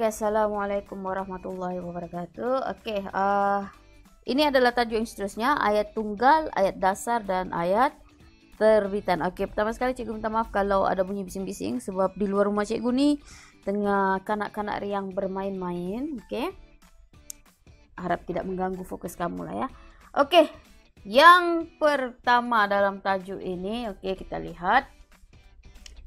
Oke, assalamualaikum warahmatullahi wabarakatuh. Oke, ini adalah tajuk yang seterusnya, ayat tunggal, ayat dasar, dan ayat terbitan. Oke, pertama sekali cikgu minta maaf kalau ada bunyi bising-bising sebab di luar rumah cikgu ni tengah kanak-kanak yang bermain-main. Oke, harap tidak mengganggu fokus kamu lah ya. Oke, yang pertama dalam tajuk ini, oke, kita lihat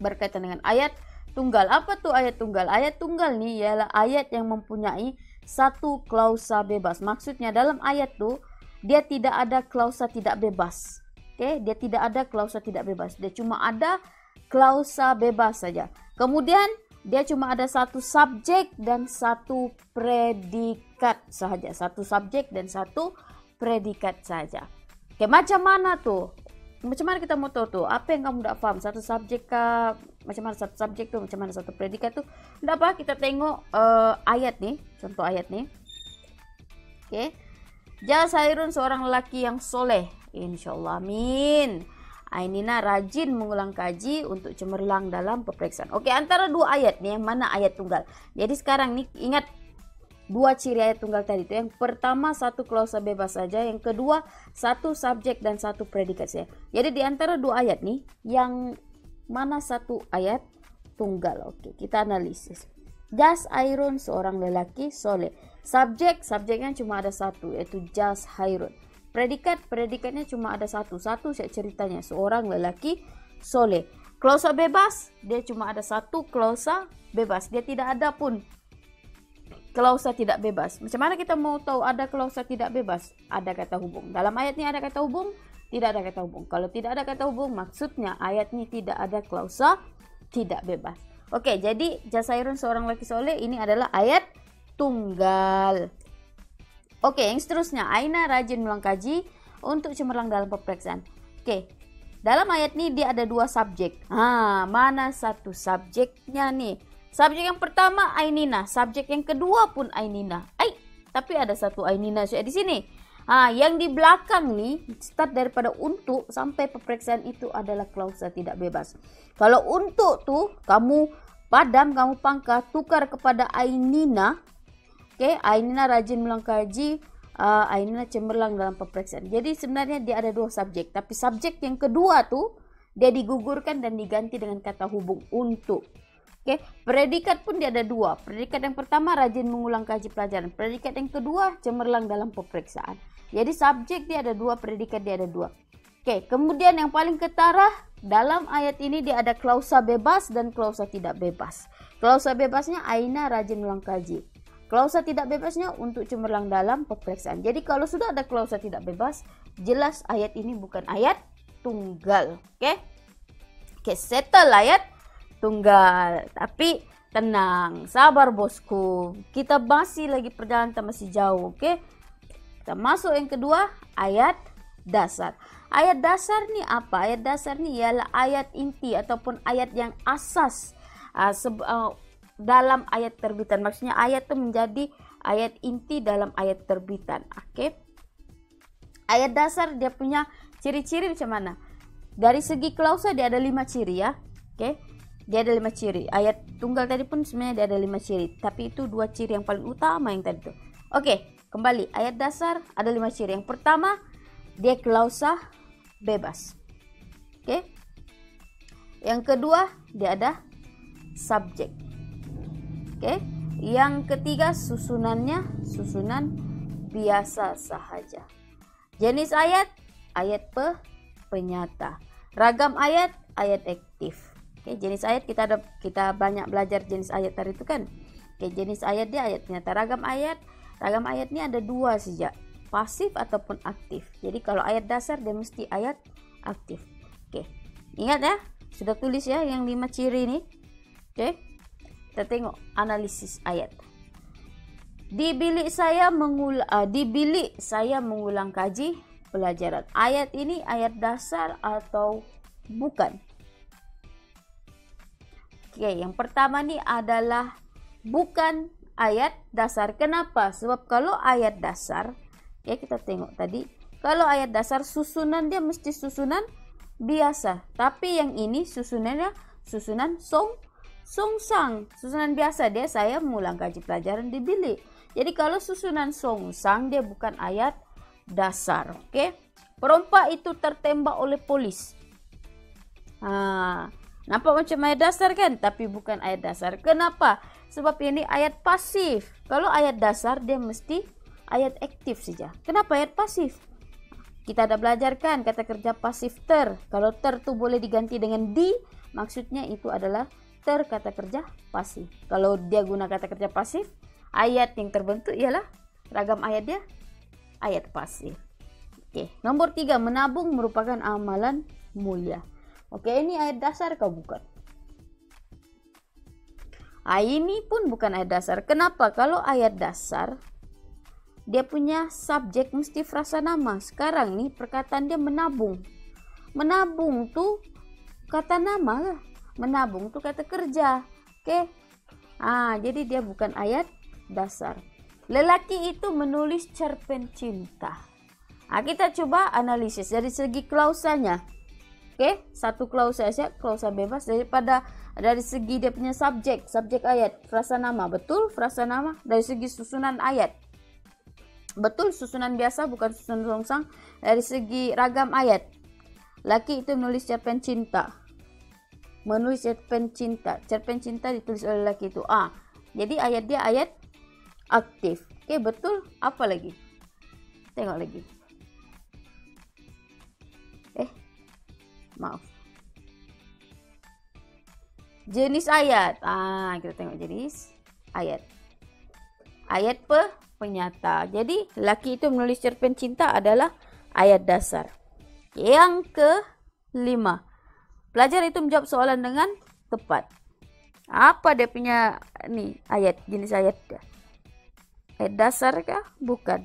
berkaitan dengan ayat tunggal. Apa tuh ayat tunggal? Ayat tunggal nih ialah ayat yang mempunyai satu klausa bebas. Maksudnya dalam ayat tuh dia tidak ada klausa tidak bebas. Oke, dia tidak ada klausa tidak bebas. Dia cuma ada klausa bebas saja. Kemudian dia cuma ada satu subjek dan satu predikat saja. Satu subjek dan satu predikat saja. Oke, macam mana tuh? Macam mana kita mau tahu tuh? Apa yang kamu tidak paham? Satu subjek kah? Macam mana satu subjek tuh? Macam mana satu predikat tuh? Tidak apa, kita tengok ayat nih. Contoh ayat nih. Oke. Jas Hairun seorang lelaki yang soleh. Insyaallah, amin. Ainina rajin mengulang kaji untuk cemerlang dalam peperiksaan. Oke, antara dua ayat nih, yang mana ayat tunggal? Jadi sekarang nih, ingat dua ciri ayat tunggal tadi itu. Yang pertama satu klausa bebas saja, yang kedua satu subjek dan satu predikat saja. Jadi di antara dua ayat nih, yang mana satu ayat tunggal? Oke, kita analisis. Jas Hairun seorang lelaki soleh. Subjeknya cuma ada satu, yaitu Jas Hairun. Predikatnya cuma ada satu saya ceritanya, seorang lelaki soleh. Klausa bebas, dia cuma ada satu klausa bebas, dia tidak ada pun klausa tidak bebas. Macam mana kita mau tahu ada klausa tidak bebas? Ada kata hubung. Dalam ayat ini ada kata hubung? Tidak ada kata hubung. Kalau tidak ada kata hubung, maksudnya ayat ini tidak ada klausa tidak bebas. Oke, jadi Jas Hairun seorang lelaki soleh ini adalah ayat tunggal. Oke, yang seterusnya, Aina rajin mengulang kaji untuk cemerlang dalam peperiksaan. Oke, dalam ayat ini dia ada dua subjek. Mana satu subjeknya nih? Subjek yang pertama Ainina, subjek yang kedua pun Ainina. Tapi ada satu Ainina di sini. Yang di belakang nih, start daripada untuk sampai peperiksaan itu adalah klausa tidak bebas. Kalau untuk tuh kamu padam, kamu pangkah, tukar kepada Ainina. Oke, Ainina rajin mengulang kaji, Ainina cemerlang dalam peperiksaan. Jadi sebenarnya dia ada dua subjek, tapi subjek yang kedua tuh dia digugurkan dan diganti dengan kata hubung untuk. Oke, predikat pun dia ada dua. Predikat yang pertama rajin mengulang kaji pelajaran. Predikat yang kedua cemerlang dalam peperiksaan. Jadi subjek dia ada dua, predikat dia ada dua. Oke, kemudian yang paling ketara dalam ayat ini dia ada klausa bebas dan klausa tidak bebas. Klausa bebasnya Aina rajin mengulang kaji. Klausa tidak bebasnya untuk cemerlang dalam peperiksaan. Jadi kalau sudah ada klausa tidak bebas, jelas ayat ini bukan ayat tunggal. Oke, settle ayat tunggal. Tapi tenang, sabar bosku, kita masih lagi perjalanan, kita masih jauh. Oke, kita masuk yang kedua, ayat dasar. Ayat dasar nih apa? Ayat dasar nih ialah ayat inti ataupun ayat yang asas dalam ayat terbitan. Maksudnya ayat itu menjadi ayat inti dalam ayat terbitan. Oke, ayat dasar dia punya ciri-ciri macam mana? Dari segi klausa dia ada 5 ciri ya. Oke, dia ada 5 ciri. Ayat tunggal tadi pun sebenarnya dia ada 5 ciri. Tapi itu 2 ciri yang paling utama yang tadi tuh. Oke, kembali. Ayat dasar ada 5 ciri. Yang pertama, dia klausa bebas. Oke. Yang kedua, dia ada subjek. Oke. Yang ketiga, susunannya susunan biasa sahaja. Jenis ayat, ayat penyata. Ragam ayat, ayat aktif. Oke, jenis ayat kita banyak belajar jenis ayat tadi itu kan. Oke, jenis ayat dia ayat nyata. Ragam ayat ini ada 2 saja, pasif ataupun aktif. Jadi kalau ayat dasar dia mesti ayat aktif. Oke, ingat ya, sudah tulis ya yang 5 ciri ini. Oke, kita tengok analisis ayat. Di bilik saya mengulang kaji pelajaran. Ayat ini ayat dasar atau bukan? Oke, yang pertama nih adalah bukan ayat dasar. Kenapa? Sebab kalau ayat dasar, ya kita tengok tadi, kalau ayat dasar susunan dia mesti susunan biasa. Tapi yang ini susunannya susunan songsang. Susunan biasa dia saya mengulang kaji pelajaran di bilik. Jadi kalau susunan songsang dia bukan ayat dasar. Oke. Perompak itu tertembak oleh polis. Nampak macam ayat dasar kan? Tapi bukan ayat dasar. Kenapa? Sebab ini ayat pasif. Kalau ayat dasar dia mesti ayat aktif saja. Kenapa ayat pasif? Kita ada belajarkan kata kerja pasif ter. Kalau ter itu boleh diganti dengan di, maksudnya itu adalah ter kata kerja pasif. Kalau dia guna kata kerja pasif, ayat yang terbentuk ialah ragam ayat dia ayat pasif. Oke, nomor 3, menabung merupakan amalan mulia. Oke, ini ayat dasar kah bukan? Ini pun bukan ayat dasar. Kenapa? Kalau ayat dasar dia punya subjek mesti frasa nama. Sekarang nih perkataan dia menabung. Menabung tuh kata nama lah. Menabung tuh kata kerja. Oke. Jadi dia bukan ayat dasar. Lelaki itu menulis cerpen cinta. Kita coba analisis dari segi klausanya. Oke, satu klausa saja, klausa bebas dari segi dia punya subjek ayat, frasa nama. Betul, frasa nama. Dari segi susunan ayat. Betul, susunan biasa bukan susunan songsang. Dari segi ragam ayat, laki itu menulis cerpen cinta. Menulis cerpen cinta. Cerpen cinta ditulis oleh laki itu. Jadi ayat dia ayat aktif. Oke, betul. Apa lagi? Tengok lagi. Maaf. Jenis ayat. Kita tengok jenis ayat. Ayat penyata. Jadi laki itu menulis cerpen cinta adalah ayat dasar. Yang ke-5, pelajar itu menjawab soalan dengan tepat. Apa dia punya ayat, jenis ayat dia? Ayat dasar kah? Bukan.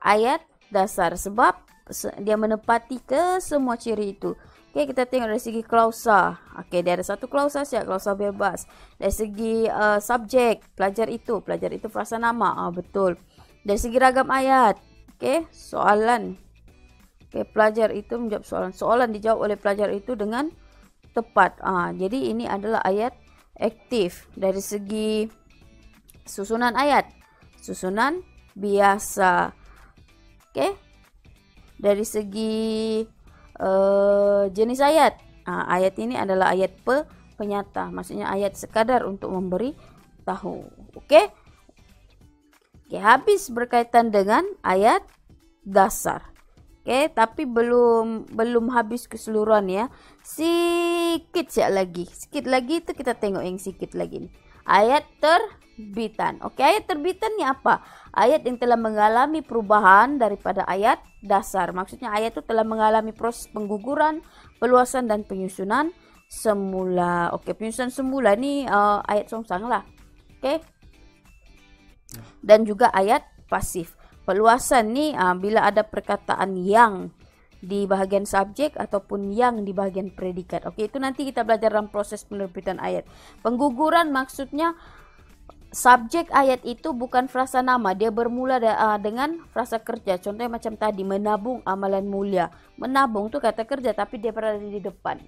Ayat dasar sebab dia menepati ke semua ciri itu. Oke, kita tengok dari segi klausa. Oke, dia ada satu klausa saja, klausa bebas. Dari segi subjek, pelajar itu frasa nama. Betul. Dari segi ragam ayat. Oke, soalan. Oke, pelajar itu menjawab soalan. Soalan dijawab oleh pelajar itu dengan tepat. Jadi ini adalah ayat aktif. Dari segi susunan ayat, susunan biasa. Oke. Dari segi jenis ayat, ayat ini adalah ayat penyata, maksudnya ayat sekadar untuk memberi tahu. Oke, habis berkaitan dengan ayat dasar. Oke, tapi belum habis keseluruhan ya. Sikit lagi itu kita tengok yang sikit lagi nih. Ayat terbitan. Oke, ayat terbitan ini apa? Ayat yang telah mengalami perubahan daripada ayat dasar. Maksudnya ayat itu telah mengalami proses pengguguran, peluasan dan penyusunan semula. Oke, penyusunan semula ini ayat songsang lah. Oke. Dan juga ayat pasif. Peluasan nih bila ada perkataan yang di bahagian subjek ataupun yang di bahagian predikat. Oke, itu nanti kita belajar dalam proses penerbitan ayat. Pengguguran maksudnya subjek ayat itu bukan frasa nama, dia bermula dengan frasa kerja. Contohnya macam tadi, menabung amalan mulia. Menabung tuh kata kerja tapi dia berada di depan.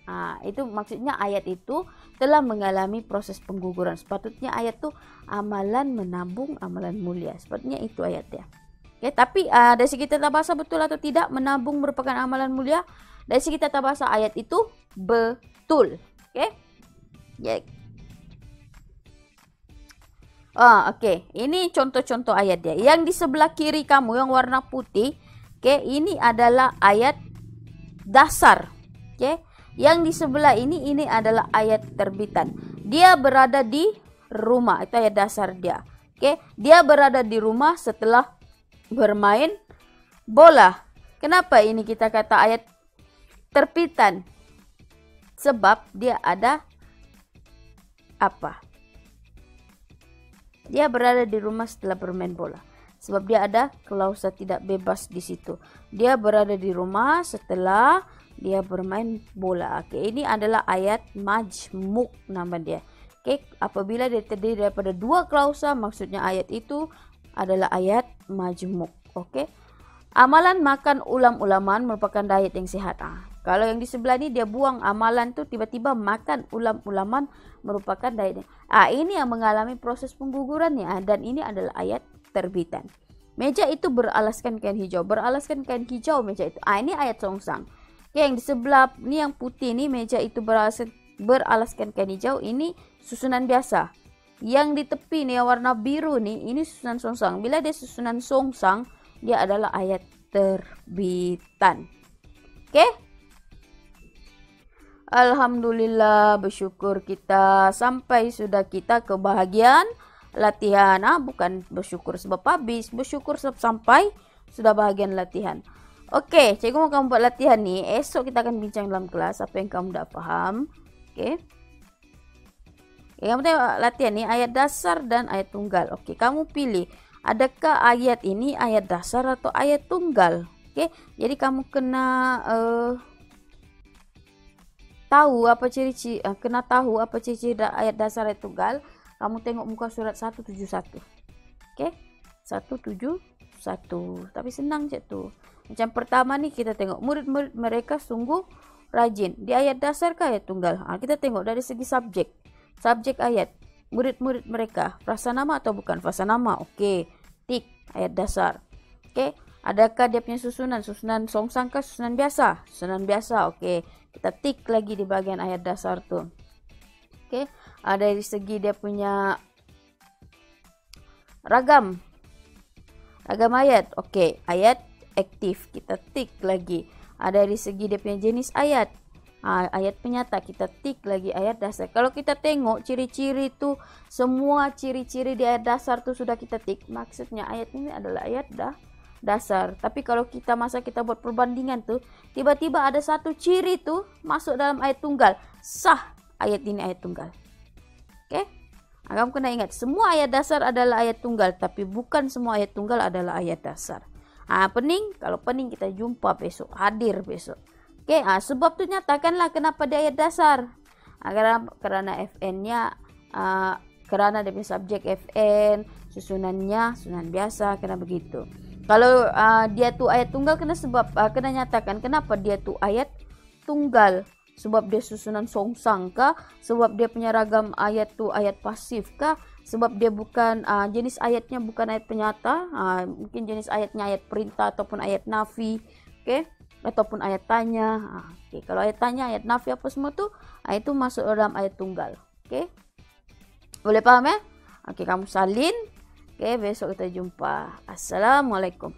Itu maksudnya ayat itu telah mengalami proses pengguguran. Sepatutnya ayat tuh amalan menabung amalan mulia. Sepatutnya itu ayatnya. Oke, tapi dari segi tata bahasa betul atau tidak menabung merupakan amalan mulia? Dari segi tata bahasa ayat itu betul. Oke. Oke. Ini contoh-contoh ayat dia. Yang di sebelah kiri kamu yang warna putih, ini adalah ayat dasar. Yang di sebelah ini adalah ayat terbitan. Dia berada di rumah, itu ayat dasar dia. Dia berada di rumah setelah bermain bola. Kenapa ini kita kata ayat terbitan? Sebab dia ada apa? Dia berada di rumah setelah bermain bola. Sebab dia ada klausa tidak bebas di situ. Dia berada di rumah setelah dia bermain bola. Ini adalah ayat majmuk nama dia. Apabila dia terdiri daripada dua klausa, maksudnya ayat itu adalah ayat majmuk. Amalan makan ulam-ulaman merupakan diet yang sehat. Kalau yang di sebelah ini dia buang amalan tuh tiba-tiba makan ulam-ulaman merupakan dietnya. Ini yang mengalami proses penggugurannya dan ini adalah ayat terbitan. Meja itu beralaskan kain hijau. Beralaskan kain hijau meja itu. Ini ayat songsang. Oke, yang di sebelah ini yang putih ini meja itu beralaskan kain hijau. Ini susunan biasa. Yang di tepi nih yang warna biru nih ini susunan songsang. Bila dia susunan songsang, dia adalah ayat terbitan. Oke? Alhamdulillah, bersyukur kita sampai sudah kita ke bahagian latihan. Bukan bersyukur sebab habis, bersyukur sebab sampai sudah bahagian latihan. Oke, cikgu mau kamu buat latihan nih. Esok kita akan bincang dalam kelas apa yang kamu tidak paham. Oke. Kamu tengok latihan nih, ayat dasar dan ayat tunggal. Oke, kamu pilih. Adakah ayat ini ayat dasar atau ayat tunggal? Oke, jadi kamu kena tahu apa ciri-ciri ayat dasar ayat tunggal. Kamu tengok muka surat 171. Oke? 171. Tapi senang je tu. Macam pertama nih kita tengok murid-murid mereka sungguh rajin. Di ayat dasar ke ayat tunggal? Kita tengok dari segi subjek. Subjek ayat. Murid-murid mereka frasa nama atau bukan frasa nama? Oke. Tik ayat dasar. Oke. Adakah dia punya susunan? Susunan songsang kah? Susunan biasa? Susunan biasa. Oke. Kita tik lagi di bagian ayat dasar tuh. Oke. Dari segi dia punya ragam. Ragam ayat. Oke. Ayat aktif. Kita tik lagi. Dari segi dia punya jenis ayat. Ayat penyata. Kita tik lagi ayat dasar. Kalau kita tengok ciri-ciri tuh. Semua ciri-ciri di ayat dasar tuh sudah kita tik. Maksudnya ayat ini adalah ayat dasar. Tapi kalau kita buat perbandingan tuh, tiba-tiba ada satu ciri tuh masuk dalam ayat tunggal, sah ayat ini ayat tunggal. Oke? Kamu kena ingat, semua ayat dasar adalah ayat tunggal, tapi bukan semua ayat tunggal adalah ayat dasar. Pening? Kalau pening kita jumpa besok, hadir besok. Oke? Sebab tuh nyatakanlah kenapa di ayat dasar. Karena FN-nya karena dia punya subjek FN, susunannya susunan biasa, kena begitu. Kalau dia tuh ayat tunggal kena nyatakan kenapa dia tuh ayat tunggal. Sebab dia susunan songsang kah? Sebab dia punya ragam ayat tuh ayat pasif kah? Sebab dia bukan jenis ayatnya bukan ayat penyata. Mungkin jenis ayatnya ayat perintah ataupun ayat nafi. Oke? Ataupun ayat tanya. Oke, kalau ayat tanya, ayat nafi apa semua tuh itu masuk dalam ayat tunggal. Oke? Boleh paham ya? Oke, kamu salin. Oke, besok kita jumpa. Assalamualaikum.